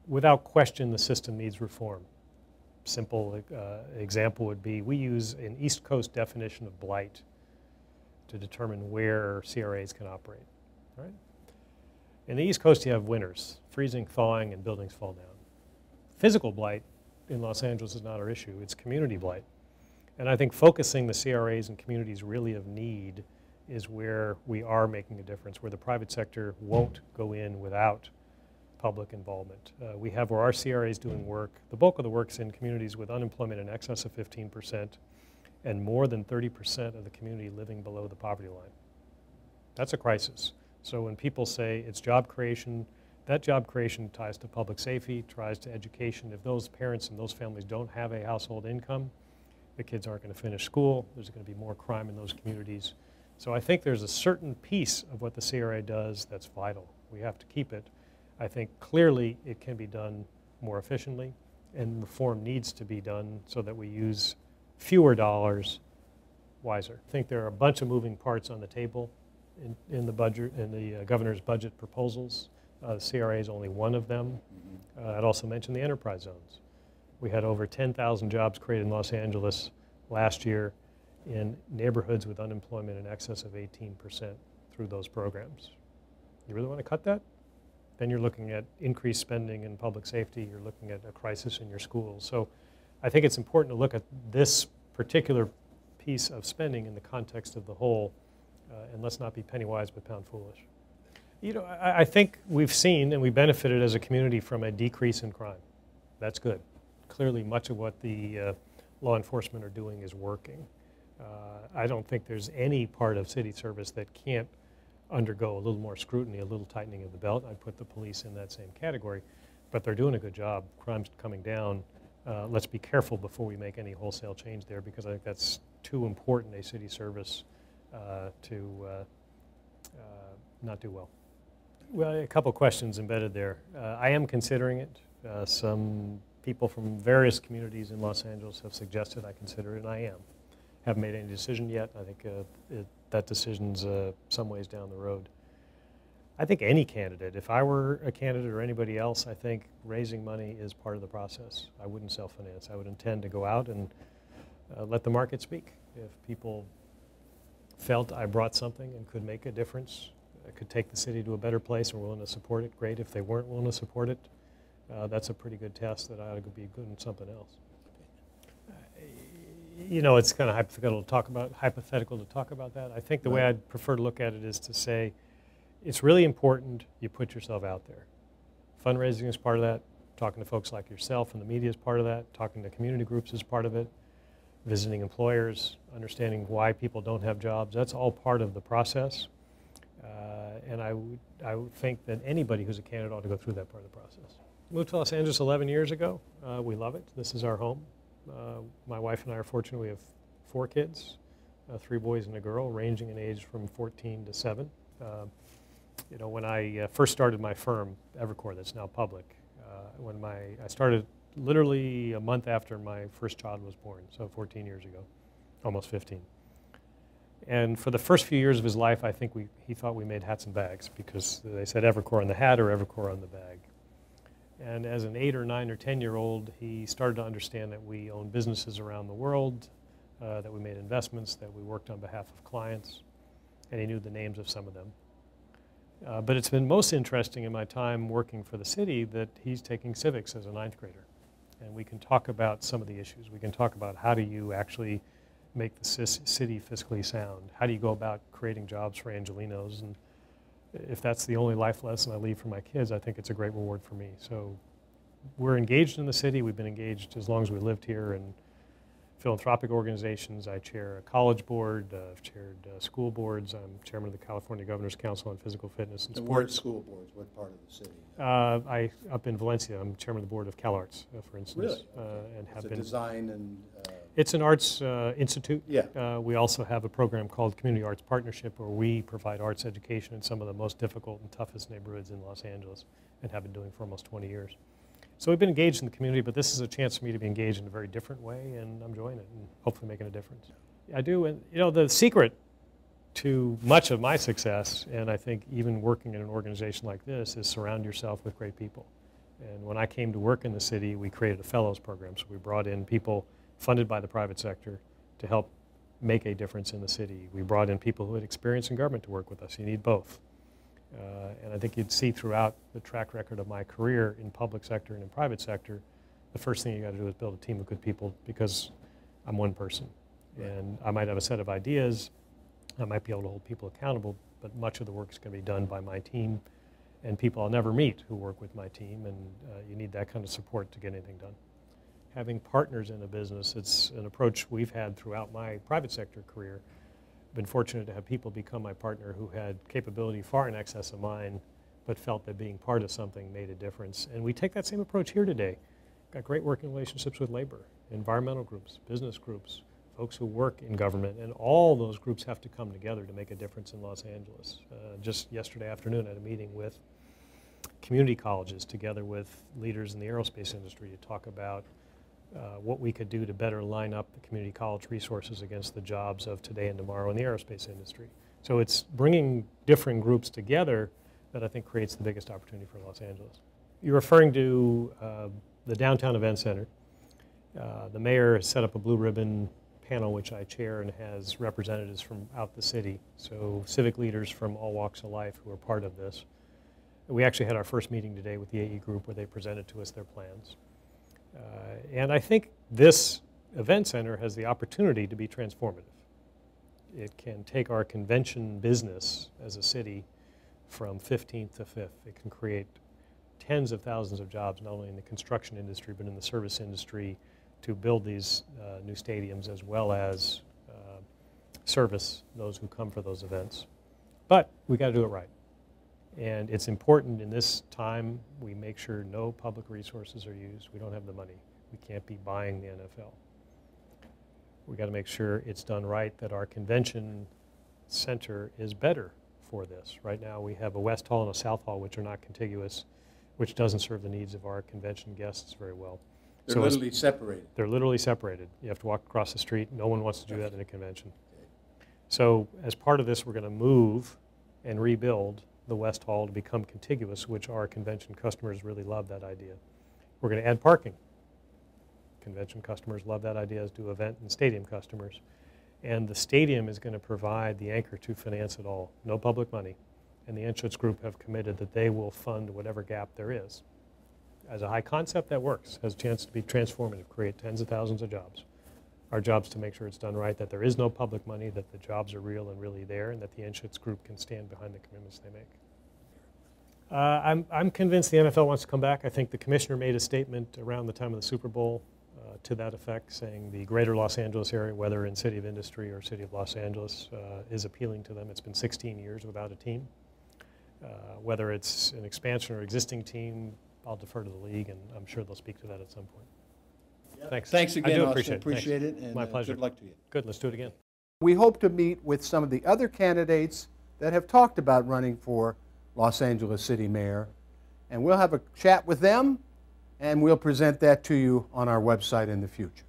without question, the system needs reform. Simple example would be we use an East Coast definition of blight to determine where CRAs can operate. All right? In the East Coast, you have winters, freezing, thawing, and buildings fall down. Physical blight in Los Angeles is not our issue. It's community blight. And I think focusing the CRAs in communities really of need is where we are making a difference, where the private sector won't go in without public involvement. We have where our CRAs doing work. The bulk of the work's in communities with unemployment in excess of 15% and more than 30% of the community living below the poverty line. That's a crisis. So when people say it's job creation, that job creation ties to public safety, ties to education. If those parents and those families don't have a household income, the kids aren't going to finish school. There's going to be more crime in those communities. So I think there's a certain piece of what the CRA does that's vital. We have to keep it. I think clearly it can be done more efficiently, and reform needs to be done so that we use fewer dollars wiser. I think there are a bunch of moving parts on the table in the budget, in the governor's budget proposals. CRA is only one of them. I'd also mention the enterprise zones. We had over 10,000 jobs created in Los Angeles last year in neighborhoods with unemployment in excess of 18% through those programs. You really want to cut that? Then you're looking at increased spending in public safety. You're looking at a crisis in your schools. So I think it's important to look at this particular piece of spending in the context of the whole, and let's not be penny wise but pound foolish. You know, I think we've seen and we benefited as a community from a decrease in crime. That's good. Clearly much of what the law enforcement are doing is working. I don't think there's any part of city service that can't undergo a little more scrutiny, a little tightening of the belt. I'd put the police in that same category, but they're doing a good job. Crime's coming down. Let's be careful before we make any wholesale change there, because I think that's too important a city service to not do well. Well, a couple questions embedded there. I am considering it. Some people from various communities in Los Angeles have suggested I consider it, and I am. Haven't made any decision yet. I think that decision's some ways down the road. I think any candidate, if I were a candidate or anybody else, I think raising money is part of the process. I wouldn't self-finance. I would intend to go out and let the market speak. If people felt I brought something and could make a difference, I could take the city to a better place and were willing to support it, great. If they weren't willing to support it, that's a pretty good test that I ought to be good in something else. You know, it's kind of hypothetical to talk about that. I think the way I'd prefer to look at it is to say, it's really important you put yourself out there. Fundraising is part of that. Talking to folks like yourself and the media is part of that. Talking to community groups is part of it. Visiting employers, understanding why people don't have jobs, that's all part of the process. And I would think that anybody who's a candidate ought to go through that part of the process. Moved to Los Angeles 11 years ago. We love it. This is our home. My wife and I are fortunate. We have 4 kids, 3 boys and a girl, ranging in age from 14 to 7. You know, when I first started my firm, Evercore, that's now public, I started literally a month after my first child was born, so 14 years ago, almost 15. And for the first few years of his life, I think he thought we made hats and bags because they said Evercore on the hat or Evercore on the bag. And as an 8 or 9 or 10-year-old, he started to understand that we owned businesses around the world, that we made investments, that we worked on behalf of clients, and he knew the names of some of them. But it's been most interesting in my time working for the city that he's taking civics as a 9th grader. And we can talk about some of the issues. We can talk about how do you actually make the city fiscally sound? How do you go about creating jobs for Angelinos? And if that's the only life lesson I leave for my kids, I think it's a great reward for me. So we're engaged in the city. We've been engaged as long as we lived here in philanthropic organizations. I chair a college board. I've chaired school boards. I'm chairman of the California Governor's Council on Physical Fitness and Sports. The word school boards, what part of the city? Up in Valencia, I'm chairman of the board of CalArts, for instance. Really? And have it's been. Design and... It's an arts institute. Yeah. We also have a program called Community Arts Partnership where we provide arts education in some of the most difficult and toughest neighborhoods in Los Angeles and have been doing for almost 20 years. So we've been engaged in the community, but this is a chance for me to be engaged in a very different way, and I'm enjoying it and hopefully making a difference. I do, and you know, the secret to much of my success, and I think even working in an organization like this, is surround yourself with great people. And when I came to work in the city, we created a fellows program. So we brought in people funded by the private sector to help make a difference in the city. We brought in people who had experience in government to work with us. You need both. And I think you'd see throughout the track record of my career in public sector and in private sector, the first thing you got to do is build a team of good people, because I'm one person. And I might have a set of ideas, I might be able to hold people accountable, but much of the work is going to be done by my team and people I'll never meet who work with my team, and you need that kind of support to get anything done. Having partners in a business, it's an approach we've had throughout my private sector career. Been fortunate to have people become my partner who had capability far in excess of mine, but felt that being part of something made a difference. And we take that same approach here today. Got great working relationships with labor, environmental groups, business groups, folks who work in government, and all those groups have to come together to make a difference in Los Angeles. Just yesterday afternoon, I had a meeting with community colleges together with leaders in the aerospace industry to talk about what we could do to better line up the community college resources against the jobs of today and tomorrow in the aerospace industry. So it's bringing different groups together that I think creates the biggest opportunity for Los Angeles. You're referring to the Downtown Event Center. The mayor has set up a blue ribbon panel which I chair and has representatives from out the city, so civic leaders from all walks of life who are part of this. We actually had our first meeting today with the AE group where they presented to us their plans. And I think this event center has the opportunity to be transformative. It can take our convention business as a city from 15th to 5th. It can create tens of thousands of jobs, not only in the construction industry, but in the service industry, to build these new stadiums as well as service those who come for those events. But we got to do it right. And it's important in this time we make sure no public resources are used. We don't have the money. We can't be buying the NFL. We got to make sure it's done right, that our convention center is better for this. Right now we have a West Hall and a South Hall which are not contiguous, which doesn't serve the needs of our convention guests very well. They're literally separated. They're literally separated. You have to walk across the street. No one wants to do that in a convention. So as part of this, we're going to move and rebuild the West Hall to become contiguous, which our convention customers really love that idea. We're going to add parking. Convention customers love that idea, as do event and stadium customers. And the stadium is going to provide the anchor to finance it all. No public money. And the Anschutz Group have committed that they will fund whatever gap there is. As a high concept, that works. Has a chance to be transformative, create tens of thousands of jobs. Our job's to make sure it's done right, that there is no public money, that the jobs are real and really there, and that the Anschutz Group can stand behind the commitments they make. I'm convinced the NFL wants to come back. I think the commissioner made a statement around the time of the Super Bowl to that effect, saying the greater Los Angeles area, whether in City of Industry or City of Los Angeles, is appealing to them. It's been 16 years without a team. Whether it's an expansion or existing team, I'll defer to the league, and I'm sure they'll speak to that at some point. Yep. Thanks. Thanks again, I do Austin. appreciate it. And My pleasure. Good luck to you. Good. Let's do it again. We hope to meet with some of the other candidates that have talked about running for Los Angeles City Mayor, and we'll have a chat with them, and we'll present that to you on our website in the future.